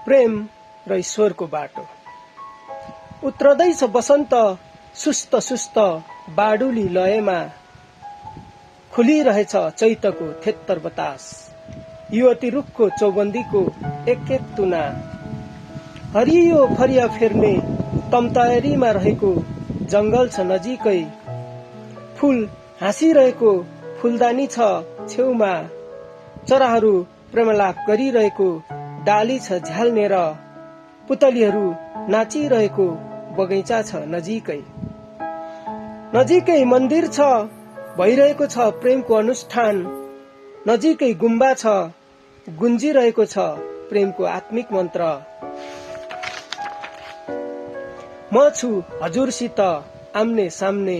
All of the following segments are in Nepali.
प्रेम र ईश्वरको बाटो। उत्रदैछ बसन्त सुस्त सुस्त बाडुली लयमा, खुलिरहेछ चैतको थेत्तर बतास, युवती रुखको चौबन्दीको एक एक तुना। हरियो फरिया फेर्ने तमतयारीमा रहेको जंगल छ नजिकै, फूल हाँसिरहेको फूलदानी छ छेउमा, चराहरू प्रेमलाप गरिरहेको डाली छ झ्यालनेर, पुतलीहरू नाचिरहेको बगैँचा छ नजिकै। नजिकै मन्दिर छ, भइरहेको छ प्रेमको अनुष्ठान, नजिकै गुम्बा छ, गुन्जिरहेको छ प्रेमको आत्मिक मन्त्र। म छु हजुरसित आम्ने सामने,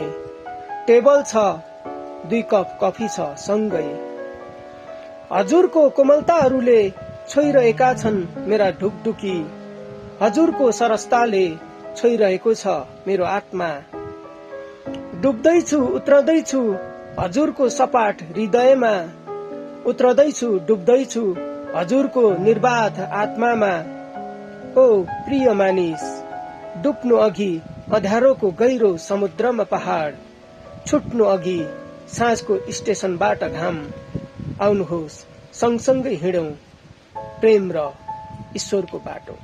टेबल छ, 2 कप कफी छ सँगै। हजुरको कोमलताहरूले छोइरहेका छन् मेरा ढुकढुकी, हजुरको सरसताले छोइरहेको छ मेरो आत्मा। डुब्दैछु उत्रदैछु हजुरको सपाट हृदयमा, उत्रदैछु डुब्दैछु हजुरको निर्बाध आत्मामा। ओ प्रिय मानिस, डुब्नु अघि अँध्यारोको गहिरो समुद्रमा पहाड, छुट्नु अघि साँझको स्टेशनबाट घाम। आउनुहोस् सँगसँगै हिँडौं प्रेम र ईश्वरको बाटो।